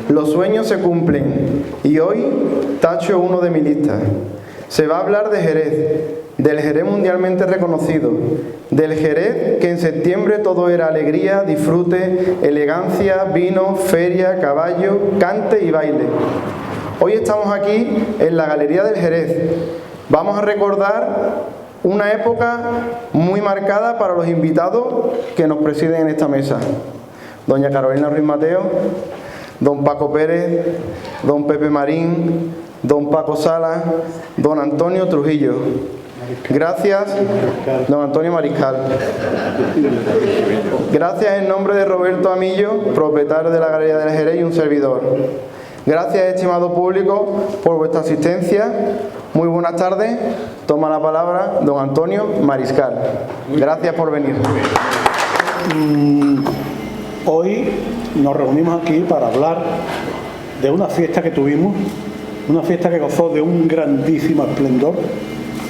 Los sueños se cumplen y hoy tacho uno de mi lista. Se va a hablar de Jerez, del Jerez mundialmente reconocido, del Jerez que en septiembre todo era alegría, disfrute, elegancia, vino, feria, caballo, cante y baile. Hoy estamos aquí en la Galería del Jerez. Vamos a recordar una época muy marcada para los invitados que nos presiden en esta mesa. Doña Carolina Ruiz Mateo, don Paco Pérez, don Pepe Marín, don Paco Sala, don Antonio Trujillo. Gracias, don Antonio Mariscal. Gracias en nombre de Roberto Amillo, propietario de la Galería del Jerez y un servidor. Gracias, estimado público, por vuestra asistencia. Muy buenas tardes. Toma la palabra don Antonio Mariscal. Gracias por venir. Hoy nos reunimos aquí para hablar de una fiesta que tuvimos, una fiesta que gozó de un grandísimo esplendor,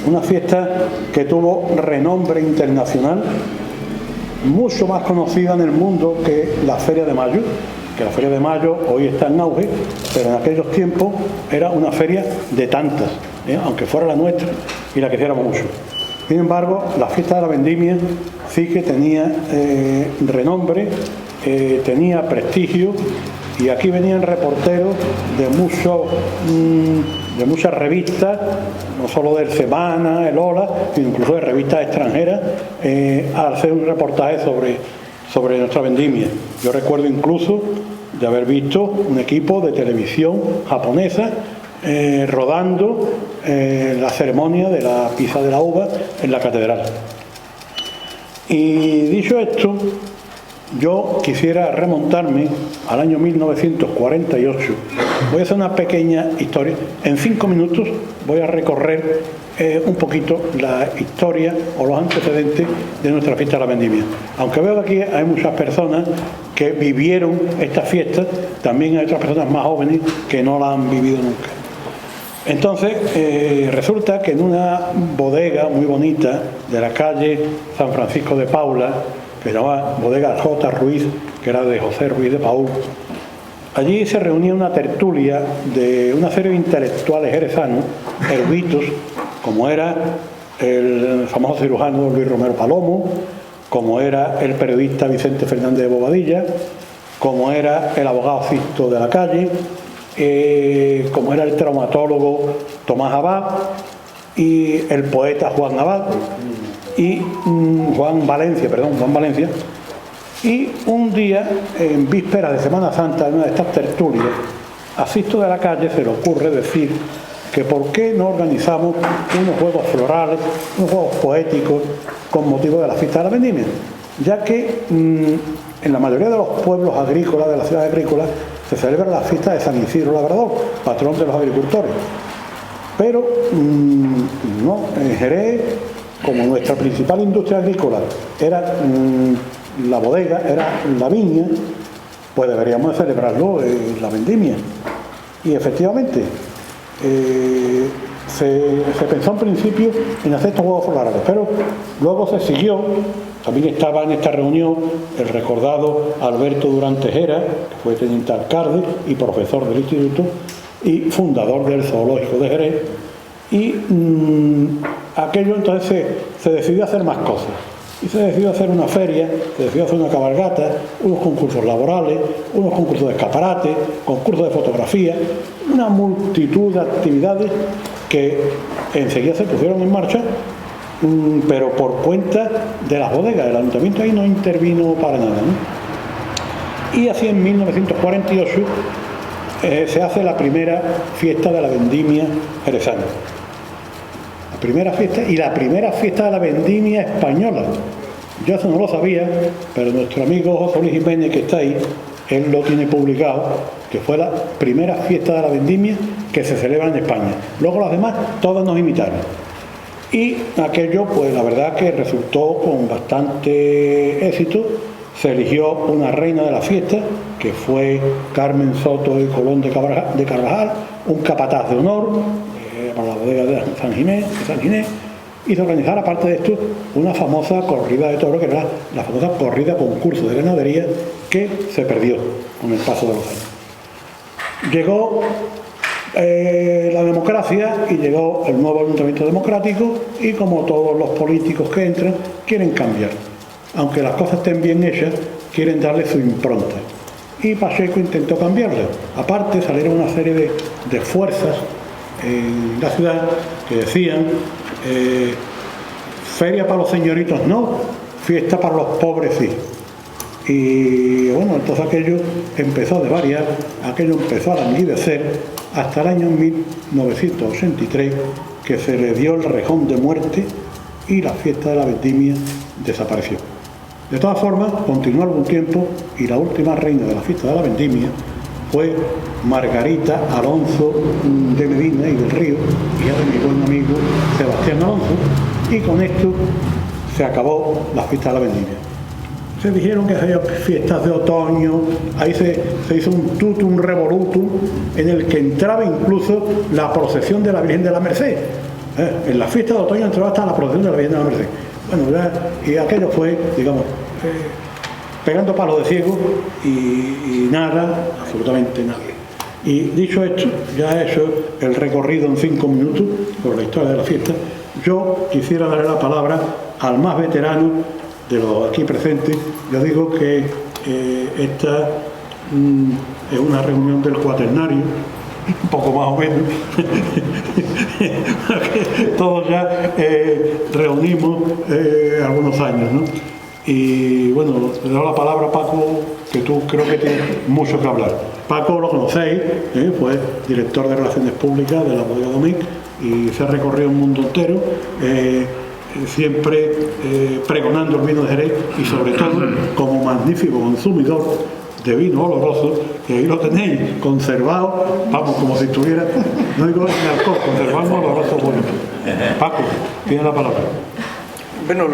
una fiesta que tuvo renombre internacional, mucho más conocida en el mundo que la Feria de Mayo, que la Feria de Mayo hoy está en auge, pero en aquellos tiempos era una feria de tantas, aunque fuera la nuestra y la quisiéramos mucho. Sin embargo, la fiesta de la vendimia sí que tenía renombre, tenía prestigio, y aquí venían reporteros de muchas revistas, no solo del Semana, el Hola, sino incluso de revistas extranjeras, a hacer un reportaje sobre nuestra vendimia. Yo recuerdo incluso de haber visto un equipo de televisión japonesa rodando la ceremonia de la pisa de la uva en la catedral. Y dicho esto, yo quisiera remontarme al año 1948. Voy a hacer una pequeña historia. En 5 minutos voy a recorrer un poquito la historia o los antecedentes de nuestra fiesta de la vendimia. Aunque veo que aquí hay muchas personas que vivieron esta fiesta, también hay otras personas más jóvenes que no la han vivido nunca. Entonces, resulta que en una bodega muy bonita de la calle San Francisco de Paula, que se llamaba Bodega J. Ruiz, que era de José Ruiz de Paúl, allí se reunía una tertulia de una serie de intelectuales jerezanos, eruditos, como era el famoso cirujano Luis Romero Palomo, como era el periodista Vicente Fernández de Bobadilla, como era el abogado Sisto de la Calle, como era el traumatólogo Tomás Abad y el poeta Juan Abad y Juan Valencia. Y un día, en vísperas de Semana Santa, en una de estas tertulias, a Sisto de la Calle se le ocurre decir que por qué no organizamos unos juegos florales, unos juegos poéticos con motivo de la fiesta de la vendimia, ya que en la mayoría de los pueblos agrícolas, de las ciudades agrícolas, se celebra la fiesta de San Isidro Labrador, patrón de los agricultores. Pero no, en Jerez, como nuestra principal industria agrícola era la bodega, era la viña, pues deberíamos de celebrarlo en la vendimia. Y efectivamente, se pensó en principio en hacer estos juegos florales, pero luego se siguió. También estaba en esta reunión el recordado Alberto Durán Tejera, que fue teniente alcalde y profesor del instituto y fundador del Zoológico de Jerez. Y aquello entonces se decidió hacer más cosas. Y se decidió hacer una feria, se decidió hacer una cabalgata, unos concursos laborales, unos concursos de escaparate, concursos de fotografía, una multitud de actividades que enseguida se pusieron en marcha, pero por cuenta de las bodegas. El ayuntamiento ahí no intervino para nada, ¿no? Y así en 1948 se hace la primera fiesta de la vendimia jerezana. La primera fiesta y la primera fiesta de la vendimia española. Yo eso no lo sabía, pero nuestro amigo José Luis Jiménez, que está ahí, él lo tiene publicado, que fue la primera fiesta de la vendimia que se celebra en España. Luego las demás, todas nos imitaron. Y aquello, pues la verdad que resultó con bastante éxito. Se eligió una reina de la fiesta, que fue Carmen Soto y Colón de Carvajal, un capataz de honor para la bodega de San Ginés, y se organizara, aparte de esto, una famosa corrida de toros, que era la famosa corrida concurso de ganadería, que se perdió con el paso de los años. Llegó la democracia y llegó el nuevo ayuntamiento democrático y, como todos los políticos que entran, quieren cambiar. Aunque las cosas estén bien hechas, quieren darle su impronta. Y Pacheco intentó cambiarla. Aparte, salieron una serie de fuerzas en la ciudad que decían feria para los señoritos no, fiesta para los pobres sí. Y bueno, entonces aquello empezó a variar, aquello empezó a languidecer hasta el año 1983, que se le dio el rejón de muerte y la fiesta de la vendimia desapareció. De todas formas, continuó algún tiempo y la última reina de la fiesta de la vendimia fue Margarita Alonso de Medina y del Río, hija de mi buen amigo Sebastián Alonso, y con esto se acabó la fiesta de la vendimia. Se dijeron que había fiestas de otoño, ahí se hizo un tutum revolutum en el que entraba incluso la procesión de la Virgen de la Merced. En la fiesta de otoño entraba hasta la procesión de la Virgen de la Merced. Bueno, y aquello fue, digamos, pegando palos de ciego y nada, absolutamente nada. Y dicho esto, ya he hecho el recorrido en 5 minutos por la historia de la fiesta. Yo quisiera darle la palabra al más veterano de los aquí presentes. Yo digo que esta es una reunión del cuaternario, un poco más o menos. Todos ya reunimos algunos años, ¿no? Y bueno, le doy la palabra a Paco, que tú creo que tienes mucho que hablar. Paco lo conocéis, fue director de Relaciones Públicas de la Bodega Domecq y se ha recorrido el mundo entero, siempre pregonando el vino de Jerez y sobre todo como magnífico consumidor de vino oloroso, que ahí lo tenéis conservado, vamos, como si estuviera, no digo ni alcohol, conservado oloroso bueno. Paco, tiene la palabra. Bueno,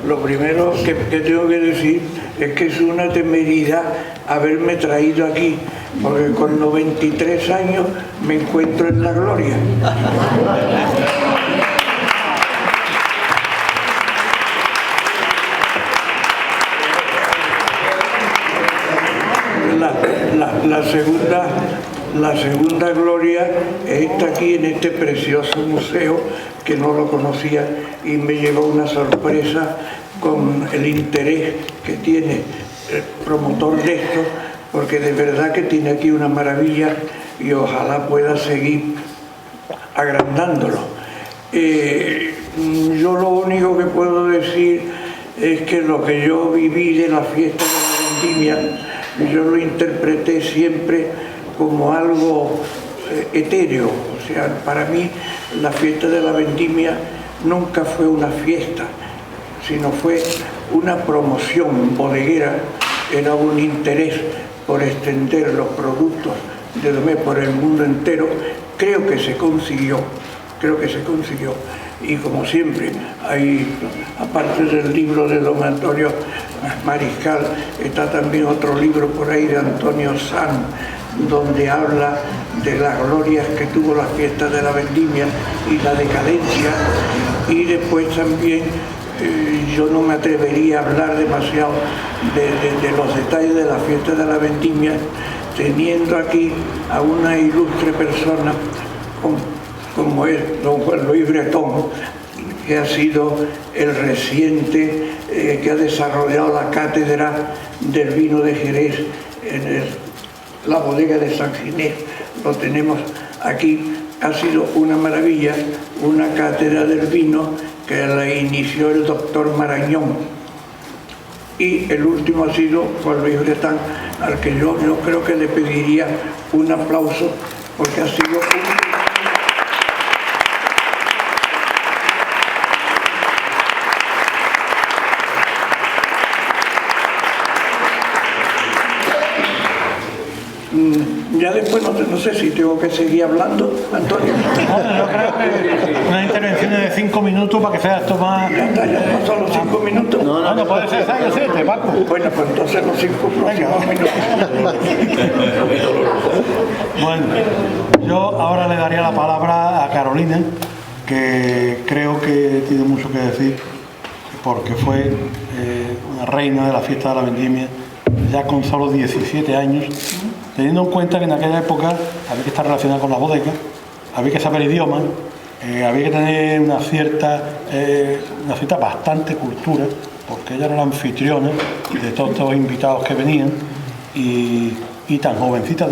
lo primero que tengo que decir es que es una temeridad haberme traído aquí, porque con 93 años me encuentro en la gloria. La segunda gloria está aquí en este precioso museo, que no lo conocía y me llevó una sorpresa con el interés que tiene el promotor de esto, porque de verdad que tiene aquí una maravilla y ojalá pueda seguir agrandándolo. Yo lo único que puedo decir es que lo que yo viví de la fiesta de la vendimia, yo lo interpreté siempre como algo etéreo. O sea, para mí la fiesta de la vendimia nunca fue una fiesta, sino fue una promoción bodeguera, era un interés por extender los productos de Domecq por el mundo entero. Creo que se consiguió. Y como siempre, hay, aparte del libro de don Antonio Mariscal, está también otro libro por ahí de Antonio Sanz, donde habla de las glorias que tuvo la fiesta de la vendimia y la decadencia. Y después también yo no me atrevería a hablar demasiado de los detalles de la fiesta de la vendimia, teniendo aquí a una ilustre persona como es don Juan Luis Bretón, que ha sido el reciente que ha desarrollado la cátedra del vino de Jerez en la bodega de San Ginés. Lo tenemos aquí, ha sido una maravilla, una cátedra del vino que la inició el doctor Marañón, y el último ha sido Juan Luis Bretón, al que yo creo que le pediría un aplauso, porque ha sido ya después no sé si tengo que seguir hablando, Antonio. Yo creo que una intervención de 5 minutos para que sea esto más... Ya está, ya pasó los 5 minutos. No puede ser 6 o 7, Paco. Bueno, pues entonces los 5 próximos minutos. Bueno, yo ahora le daría la palabra a Carolina, que creo que tiene mucho que decir, porque fue una reina de la fiesta de la vendimia, ya con solo 17 años, teniendo en cuenta que en aquella época había que estar relacionado con la bodega, había que saber idiomas, había que tener una cierta bastante cultura, porque ella era la anfitriona de todos estos invitados que venían, y tan jovencita,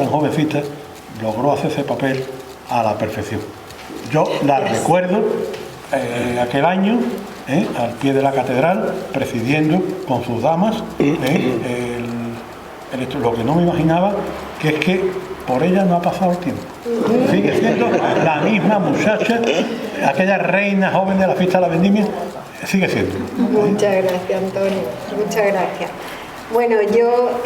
logró hacer ese papel a la perfección. Yo la recuerdo aquel año, al pie de la catedral, presidiendo con sus damas, lo que no me imaginaba, que es que por ella no ha pasado el tiempo. Sigue siendo la misma muchacha, aquella reina joven de la fiesta de la vendimia, sigue siendo. Muchas gracias, Antonio, muchas gracias. Bueno, yo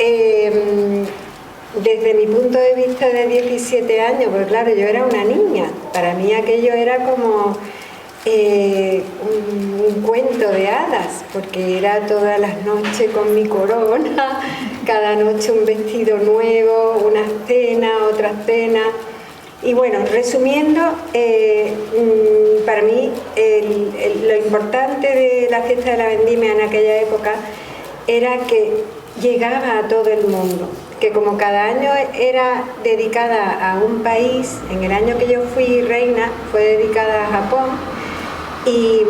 desde mi punto de vista de 17 años, pues claro, yo era una niña, para mí aquello era como un cuento de hadas, porque era todas las noches con mi corona, cada noche un vestido nuevo, una cena, otra cena. Y bueno, resumiendo, para mí lo importante de la fiesta de la vendimia en aquella época era que llegaba a todo el mundo, que como cada año era dedicada a un país, en el año que yo fui reina fue dedicada a Japón, y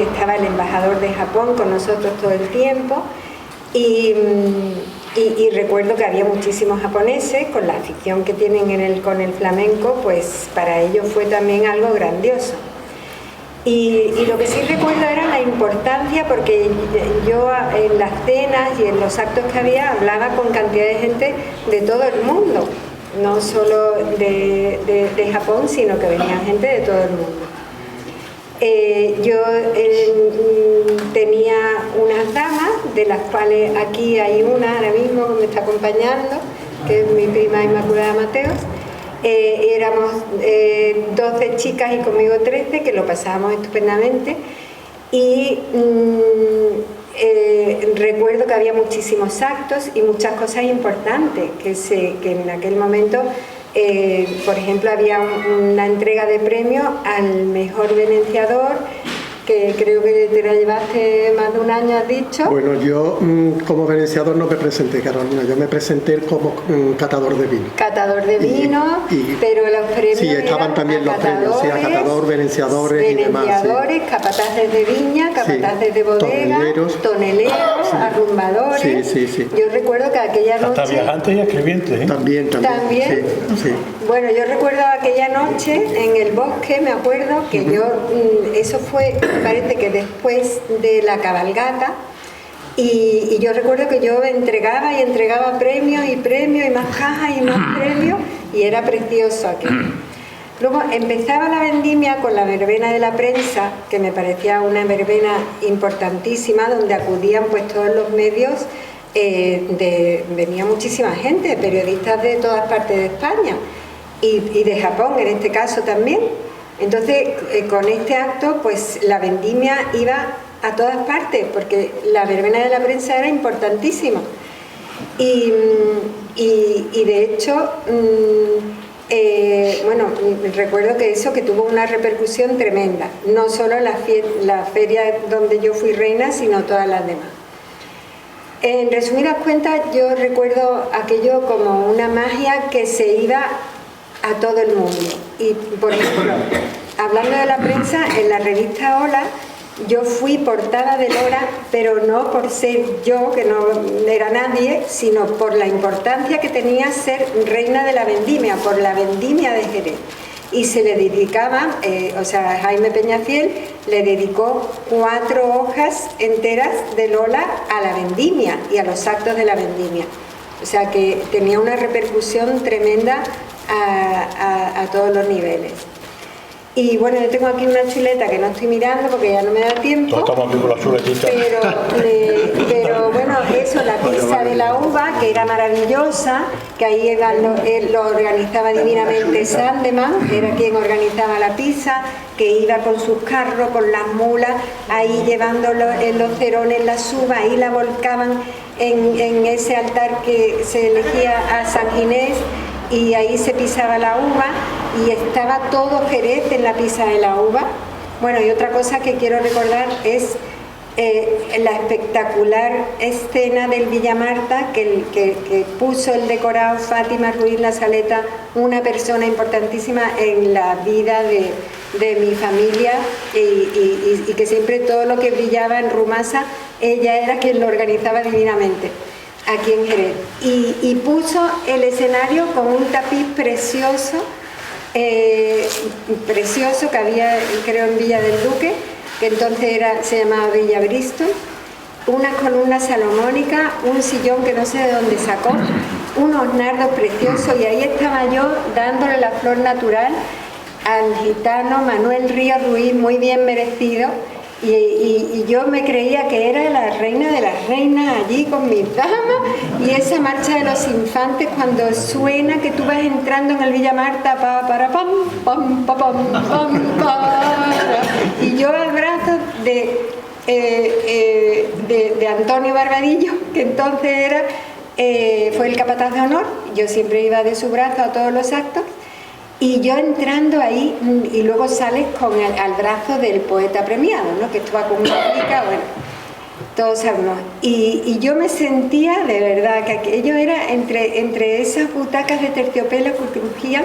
estaba el embajador de Japón con nosotros todo el tiempo, y recuerdo que había muchísimos japoneses con la afición que tienen con el flamenco, pues para ellos fue también algo grandioso. Y lo que sí recuerdo era la importancia, porque yo en las cenas y en los actos que había hablaba con cantidad de gente de todo el mundo, no solo de Japón, sino que venía gente de todo el mundo. Yo tenía unas damas, de las cuales aquí hay una ahora mismo que me está acompañando, que es mi prima Inmaculada Mateos. Éramos 12 chicas y conmigo 13, que lo pasábamos estupendamente, y recuerdo que había muchísimos actos y muchas cosas importantes que en aquel momento, por ejemplo, había una entrega de premio al mejor venenciador, que creo que te la llevaste más de un año, has dicho. Bueno, yo como venenciador no me presenté, Carolina, yo me presenté como catador de vino. Catador de vino, pero los premios. Sí, estaban también los premios, sí, a catador, venenciadores y demás. Venenciadores, sí. Capataces de viña, capataces de bodega, toneleros, sí. Arrumbadores. Sí. Yo recuerdo que aquella noche. Hasta viajantes y escribientes, ¿eh? También. Sí. Bueno, yo recuerdo aquella noche en el bosque, me acuerdo que eso fue, me parece que después de la cabalgata, y yo recuerdo que yo entregaba premios y más cajas y más premios, y era precioso aquí. Luego empezaba la vendimia con la verbena de la prensa, que me parecía una verbena importantísima, donde acudían pues todos los medios, venía muchísima gente, periodistas de todas partes de España y de Japón en este caso también. Entonces con este acto pues la vendimia iba a todas partes, porque la verbena de la prensa era importantísima, y de hecho recuerdo que eso que tuvo una repercusión tremenda, no solo la feria donde yo fui reina, sino todas las demás. En resumidas cuentas, yo recuerdo aquello como una magia que se iba a todo el mundo. Y, por ejemplo, hablando de la prensa, en la revista Hola, yo fui portada de Lora, pero no por ser yo, que no era nadie, sino por la importancia que tenía ser reina de la vendimia, por la vendimia de Jerez. Y se le dedicaba, Jaime Peñafiel le dedicó 4 hojas enteras de Lola a la vendimia y a los actos de la vendimia. O sea que tenía una repercusión tremenda a todos los niveles. Y bueno, yo tengo aquí una chuleta que no estoy mirando porque ya no me da tiempo. Pero bueno, eso, la pizza de la uva, que era maravillosa, que ahí lo organizaba divinamente Sandeman, era quien organizaba la pizza, que iba con sus carros, con las mulas, ahí llevando en los cerones las uvas, ahí la volcaban en ese altar que se elegía a San Ginés, y ahí se pisaba la uva y estaba todo Jerez en la pizza de la uva. Bueno, y otra cosa que quiero recordar es la espectacular escena del Villa Marta que puso el decorado Fátima Ruiz La Saleta, una persona importantísima en la vida de mi familia y que siempre todo lo que brillaba en Rumasa, ella era quien lo organizaba divinamente aquí en Jerez. Y puso el escenario con un tapiz precioso, que había, creo, en Villa del Duque, que entonces se llamaba Villa Bristol, unas columnas salomónicas, un sillón que no sé de dónde sacó, unos nardos preciosos, y ahí estaba yo dándole la flor natural al gitano Manuel Ríos Ruiz, muy bien merecido, y yo me creía que era la reina de las reinas allí con mis damas, y esa marcha de los infantes cuando suena, que tú vas entrando en el Villa Marta, para pam, pam, pam, pam, pam, pam, y yo al brazo de Antonio Barbadillo, que entonces fue el capataz de honor, yo siempre iba de su brazo a todos los actos, y yo entrando ahí, y luego sales al brazo del poeta premiado, ¿no? Que estaba con una pica, bueno, todos sabemos. Y yo me sentía, de verdad, que aquello era entre esas butacas de terciopelo que crujían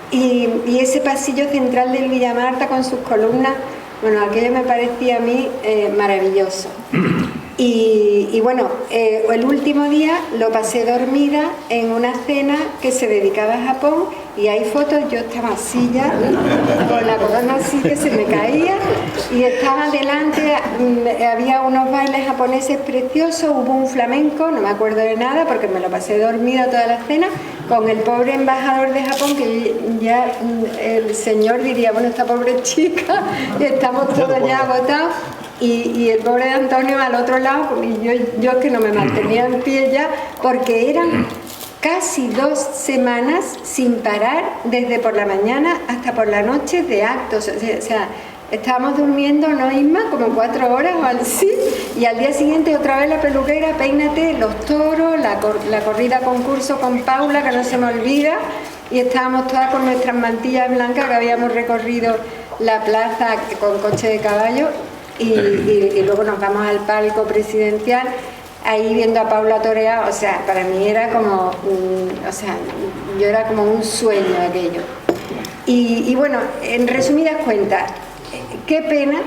y ese pasillo central del Villa Marta con sus columnas, bueno, aquello me parecía a mí maravilloso. Y bueno, el último día lo pasé dormida en una cena que se dedicaba a Japón, y hay fotos, yo estaba así ya, con la corona así que se me caía, y estaba delante, había unos bailes japoneses preciosos, hubo un flamenco, no me acuerdo de nada porque me lo pasé dormida toda la cena, con el pobre embajador de Japón, que ya el señor diría, bueno, esta pobre chica, estamos todos ya agotados. Y el pobre de Antonio al otro lado, y yo que no me mantenía en pie ya, porque eran casi 2 semanas sin parar, desde por la mañana hasta por la noche, de actos. O sea, estábamos durmiendo, ¿no, Isma? Como 4 horas o así, y al día siguiente otra vez la peluquera, peínate, los toros, la corrida concurso con Paula, que no se me olvida, y estábamos todas con nuestras mantillas blancas, que habíamos recorrido la plaza con coche de caballo. Y luego nos vamos al palco presidencial, ahí viendo a Paula torear, o sea, para mí era como, yo era como un sueño aquello. Y bueno, en resumidas cuentas, qué pena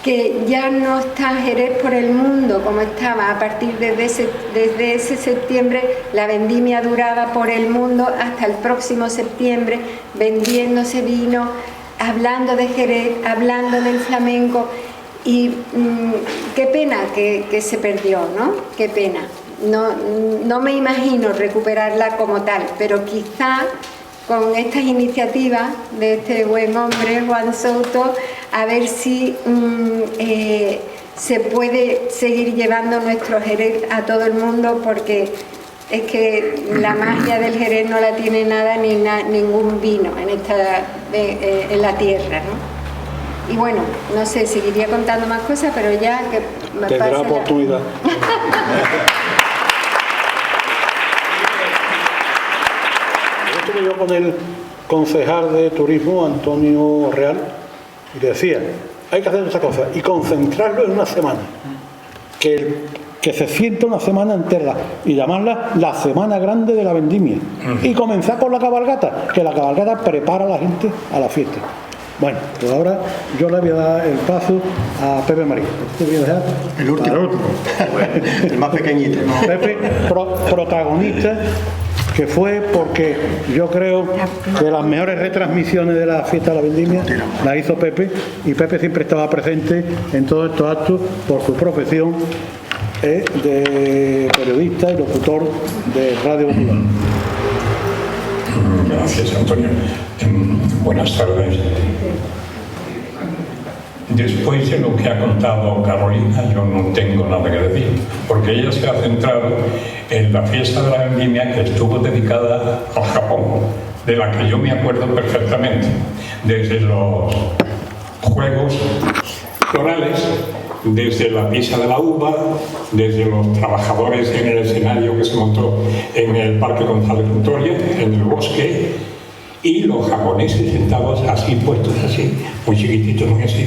que ya no está Jerez por el mundo como estaba a partir desde ese septiembre. La vendimia duraba por el mundo hasta el próximo septiembre, vendiéndose vino, hablando de Jerez, hablando del flamenco, y qué pena que se perdió, ¿no? Qué pena. No me imagino recuperarla como tal, pero quizá con estas iniciativas de este buen hombre, Juan Souto, a ver si se puede seguir llevando nuestro Jerez a todo el mundo, porque es que la magia del Jerez no la tiene nada ni ningún vino en la tierra, ¿no? Y bueno, no sé, seguiría contando más cosas, pero ya que me tendrá pasa oportunidad. Yo estuve yo con el concejal de turismo, Antonio Real, y le decía, hay que hacer esa cosa y concentrarlo en una semana. Que se sienta una semana entera y llamarla la Semana Grande de la Vendimia. Y comenzar con la cabalgata, que la cabalgata prepara a la gente a la fiesta. Bueno, pues ahora yo le voy a dar el paso a Pepe Marín. El último. El más pequeñito. Pepe, protagonista, que fue porque yo creo que las mejores retransmisiones de la fiesta de la Vendimia las hizo Pepe, y Pepe siempre estaba presente en todos estos actos por su profesión de periodista y locutor de Radio Popular. Gracias, Antonio. Buenas tardes. Después de lo que ha contado Carolina, yo no tengo nada que decir, porque ella se ha centrado en la fiesta de la Vendimia, que estuvo dedicada al Japón, de la que yo me acuerdo perfectamente, desde los juegos florales, desde la pisa de la uva, desde los trabajadores en el escenario que se montó en el Parque González Montoya, en el bosque, y los japoneses sentados así, puestos así, muy chiquititos, muy así.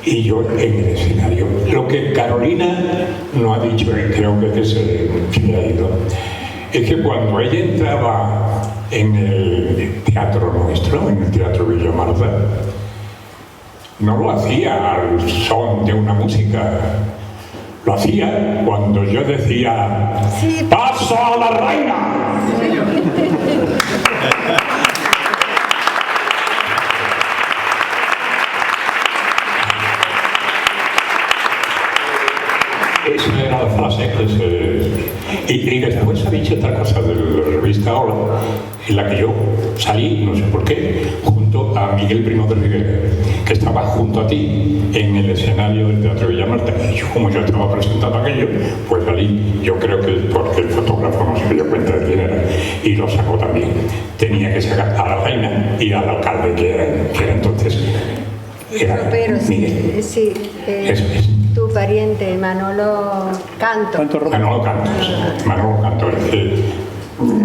y yo en el escenario. Lo que Carolina no ha dicho, y creo que se ha ido, es que cuando ella entraba en el teatro nuestro, en el Teatro Villa Marta, no lo hacía al son de una música, lo hacía cuando yo decía ¡paso a la reina! Esa era la frase que se... Y después ha dicho otra cosa de la revista Hola, en la que yo salí, no sé por qué, junto a Miguel Primo de Rivera, que estaba junto a ti en el escenario del Teatro Villa Marta. Y yo, como yo estaba presentando aquello, pues salí, yo creo que porque el fotógrafo no se dio cuenta de quién era, y lo sacó también. Tenía que sacar a la reina y al alcalde, que era entonces... Era Pero Miguel. sí, Eso es. Tu pariente, Manolo Canto. Manolo Canto,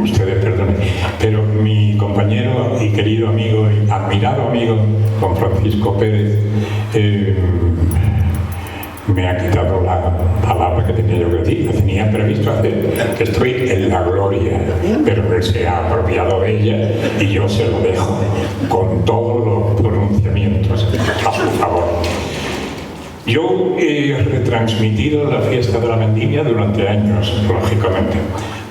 ustedes perdonen, pero mi compañero y querido amigo y admirado amigo, don Francisco Pérez, me ha quitado la palabra que tenía yo que decir. La tenía previsto hacer, que estoy en la gloria, pero él se ha apropiado de ella y yo se lo dejo con todos los pronunciamientos a su favor. Yo he retransmitido la fiesta de la vendimia durante años, lógicamente,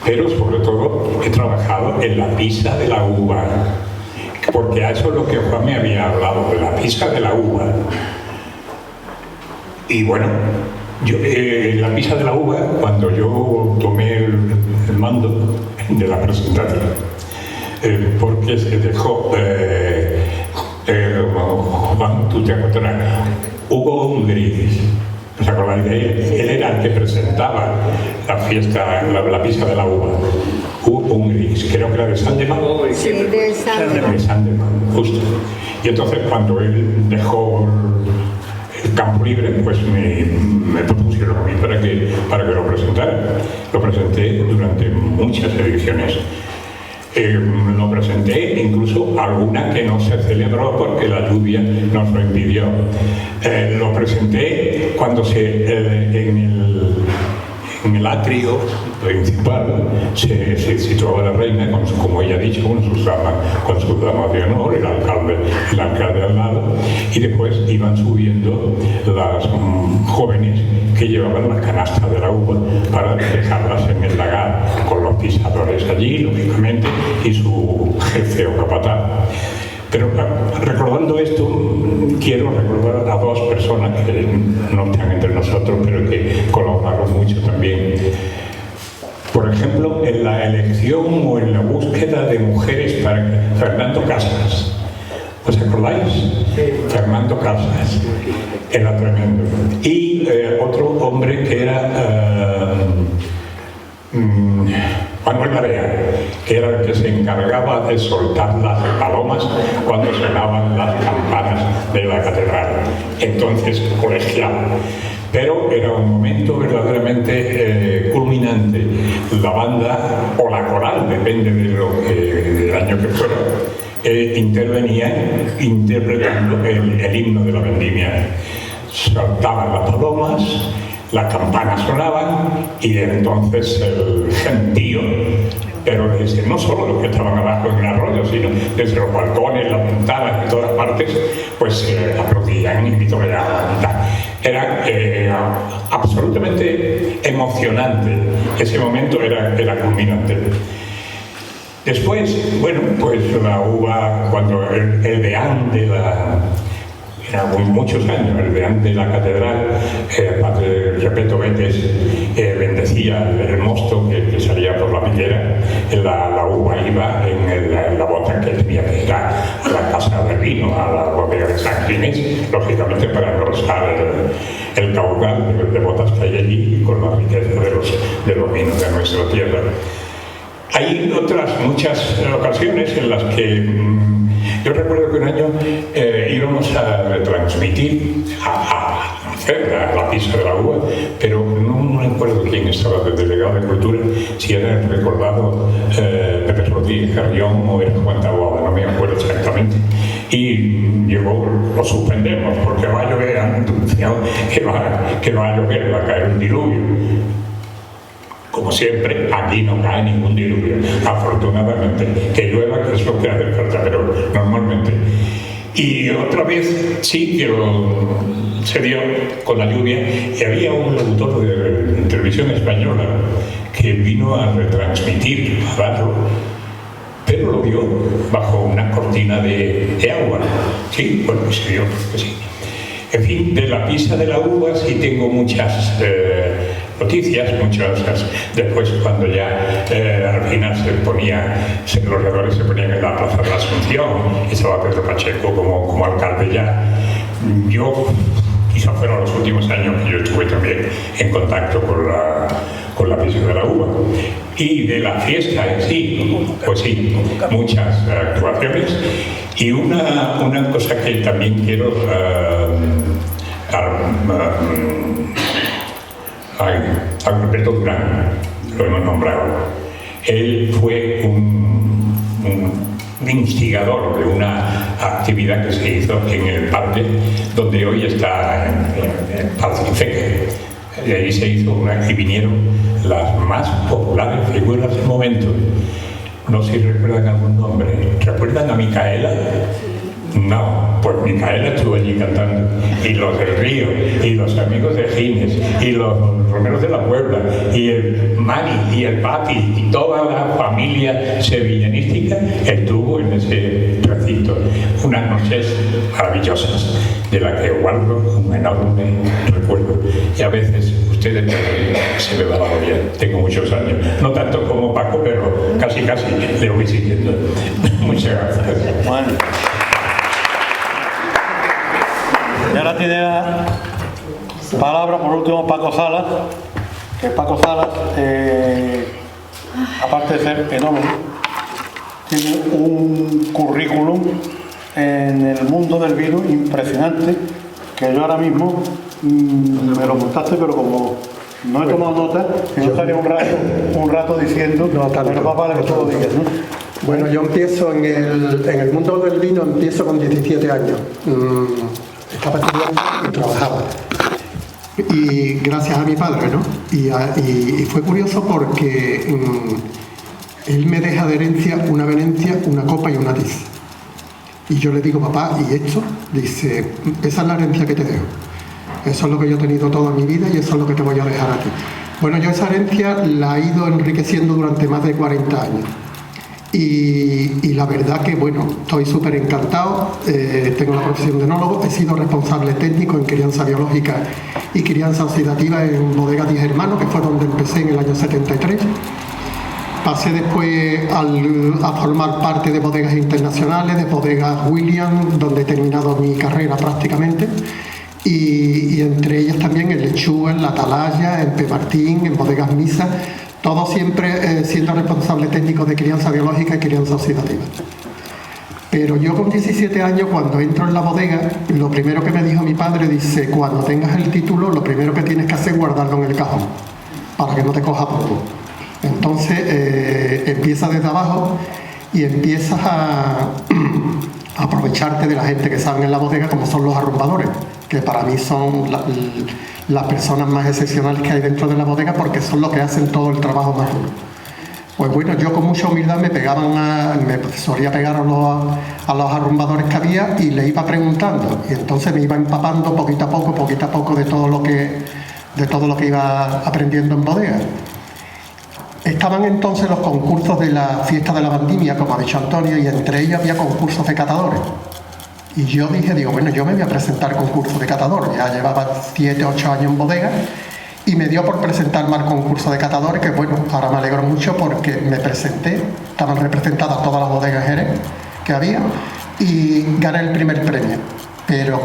pero sobre todo he trabajado en la pisa de la uva, porque a eso es lo que Juan me había hablado, de la pisa de la uva. Y bueno, yo, la pisa de la uva, cuando yo tomé el mando de la presentación, porque se dejó, Juan, tú te acordarás, Hugo Ungris, ¿os acordáis de él? Él era el que presentaba la fiesta, la pisa de la uva. Hugo Ungris, creo que era de Sandeman. Sí, de Sandeman. De Sandeman, justo. Y entonces cuando él dejó el campo libre, pues me propusieron a mí para que lo presentara. Lo presenté durante muchas ediciones. Lo presenté, incluso alguna que no se celebró porque la lluvia nos lo impidió. Lo presenté cuando en el atrio principal se situaba la reina, como ella ha dicho, con sus damas de honor, el alcalde al lado, y después iban subiendo las jóvenes que llevaban las canastas de la uva para dejarlas en el lagar, con los pisadores allí, lógicamente, y su jefe o capataz. Pero recordando esto, quiero recordar a dos personas que no están entre nosotros, pero que colaboraron mucho también. Por ejemplo, en la elección o en la búsqueda de mujeres para Fernando Casas. ¿Os acordáis? Sí. Fernando Casas. Era tremendo. Y otro hombre que era Manuel Barea, que era el que se encargaba de soltar las palomas cuando sonaban las campanas de la catedral, entonces colegial. Pero era un momento verdaderamente culminante. La banda o la coral, depende del año que fuera, intervenían interpretando el himno de la vendimia. Saltaban las palomas, las campanas sonaban y entonces el gentío, pero desde no solo los que estaban abajo en el arroyo, sino desde los balcones, las ventanas, de todas partes, pues aplaudían y vitoreaban. Era absolutamente emocionante. Ese momento era culminante. Después, bueno, pues la uva, cuando el deán de la... muchos años, el deán de la catedral, padre Repeto Betes, bendecía el mosto que salía por la pillera, la uva iba en la bota que tenía que ir a la casa de vino, a la bodega de San Ginés, lógicamente para engrosar el caudal de botas que hay allí con la riqueza de los vinos de nuestra tierra. Hay otras muchas ocasiones en las que yo recuerdo que un año íbamos a retransmitir, a hacer la pisa de la uva, pero no recuerdo quién estaba de delegado de cultura, si era el recordado Pérez Rodríguez Carrión o era Juan Taboada, no me acuerdo exactamente. Y llegó, lo suspendemos porque va a llover, han anunciado que va a llover, va a caer un diluvio. Como siempre, aquí no cae ningún diluvio, afortunadamente. Que llueva, que es lo que hace falta, pero normalmente. Y otra vez sí que se dio con la lluvia, y había un locutor de televisión española que vino a retransmitir, a darlo, pero lo dio bajo una cortina de agua. Sí, bueno, se dio, pues sí. En fin, de la pisa de la uva sí tengo muchas noticias, muchas. Después, cuando ya al final los redores se ponían en la Plaza de la Asunción, y estaba Pedro Pacheco como alcalde ya. Yo, quizá fueron los últimos años que yo estuve también en contacto con la pisa de la uva. Y de la fiesta en sí, pues sí, muchas actuaciones. Y una cosa que también quiero a Roberto Durán, lo hemos nombrado. Él fue un instigador de una actividad que se hizo en el parque, donde hoy está en Pacifique. Y ahí se hizo y vinieron las más populares figuras del momento. No sé si recuerdan algún nombre. ¿Recuerdan a Micaela? No, pues Micaela estuvo allí cantando, y los del Río, y los amigos de Gines, y los Romeros de la Puebla, y el Mari, y el Pati, y toda la familia sevillanística estuvo en ese recinto. Unas noches maravillosas, de las que guardo un enorme recuerdo. Y a veces ustedes se me va la olla. Tengo muchos años, no tanto como Paco, pero casi le voy siguiendo. Muchas gracias. Bueno. Y ahora tiene la palabra por último Paco Salas, que Paco Salas, aparte de ser enólogo, tiene un currículum en el mundo del vino impresionante, que yo ahora mismo me lo montaste, pero como no he tomado nota, que yo estaría un rato diciendo, pero más vale que tú lo digas, ¿no? Bueno, yo empiezo en el mundo del vino, empiezo con 17 años. Estaba estudiando y trabajaba. Y gracias a mi padre, ¿no? Y fue curioso porque él me deja de herencia una venencia, una copa y una tiza. Y yo le digo, papá, ¿y esto? Dice, esa es la herencia que te dejo. Eso es lo que yo he tenido toda mi vida y eso es lo que te voy a dejar a ti. Bueno, yo esa herencia la he ido enriqueciendo durante más de 40 años. Y la verdad que, bueno, estoy súper encantado. Tengo la profesión de enólogo, he sido responsable técnico en crianza biológica y crianza oxidativa en Bodega Diez Hermanos, que fue donde empecé en el año 73. Pasé después a formar parte de bodegas internacionales, de bodegas Williams, donde he terminado mi carrera prácticamente. Y entre ellas también en Lechuga, en La Atalaya, en P. Martín, en bodegas Misa, todo siempre siendo responsable técnico de crianza biológica y crianza oxidativa. Pero yo con 17 años, cuando entro en la bodega, lo primero que me dijo mi padre, dice, cuando tengas el título, lo primero que tienes que hacer es guardarlo en el cajón, para que no te coja polvo. Entonces empiezas desde abajo y empiezas a aprovecharte de la gente que saben en la bodega, como son los arrumbadores, que para mí son las personas más excepcionales que hay dentro de la bodega, porque son los que hacen todo el trabajo más duro. Pues bueno, yo con mucha humildad me solía pegar a los arrumbadores que había y le iba preguntando, y entonces me iba empapando poquito a poco de todo lo que iba aprendiendo en bodega. Estaban entonces los concursos de la fiesta de la vendimia, como ha dicho Antonio, y entre ellos había concursos de catadores. Y yo dije, bueno, yo me voy a presentar concurso de catador. Ya llevaba 7, 8 años en bodega y me dio por presentarme al concurso de catadores, que bueno, ahora me alegro mucho porque me presenté, estaban representadas todas las bodegas Jerez que había y gané el primer premio. Pero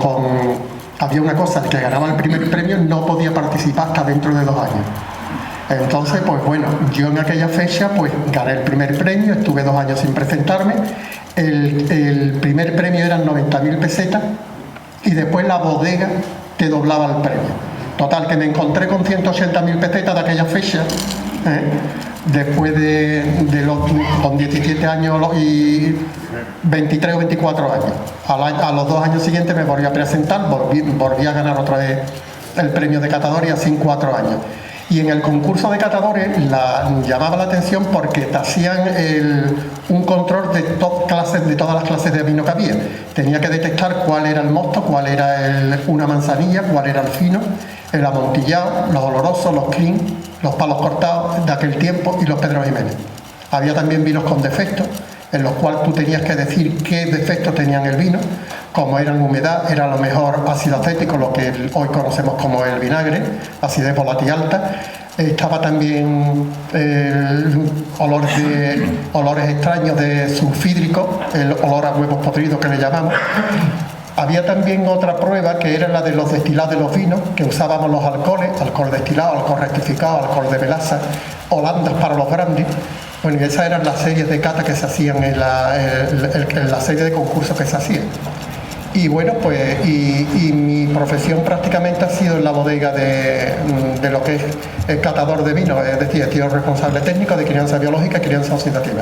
había una cosa, el que ganaba el primer premio no podía participar hasta dentro de 2 años. Entonces, pues bueno, yo en aquella fecha pues gané el primer premio, estuve 2 años sin presentarme. El primer premio eran 90.000 pesetas y después la bodega te doblaba el premio. Total, que me encontré con 180.000 pesetas de aquella fecha Después con 17 años y 23 o 24 años. A los 2 años siguientes me volví a presentar, volví a ganar otra vez el premio de catador y así en 4 años. Y en el concurso de catadores llamaba la atención porque te hacían un control de todas las clases de vino que había. Tenía que detectar cuál era el mosto, cuál era una manzanilla, cuál era el fino, el amontillado, los olorosos, los clean, los palos cortados de aquel tiempo y los Pedro Jiménez. Había también vinos con defectos, en los cuales tú tenías que decir qué defectos tenían el vino, como eran humedad, era a lo mejor ácido acético, lo que hoy conocemos como el vinagre, acidez volátil alta. Estaba también olores extraños de sulfídrico, el olor a huevos podridos que le llamamos. Había también otra prueba que era la de los destilados de los vinos, que usábamos los alcoholes, alcohol destilado, alcohol rectificado, alcohol de melaza, holandas para los brandy. Bueno, y esas eran las series de cata que se hacían en la serie de concursos que se hacían. Y bueno, pues y mi profesión prácticamente ha sido en la bodega de lo que es el catador de vino, es decir, he sido responsable técnico de crianza biológica y crianza oxidativa.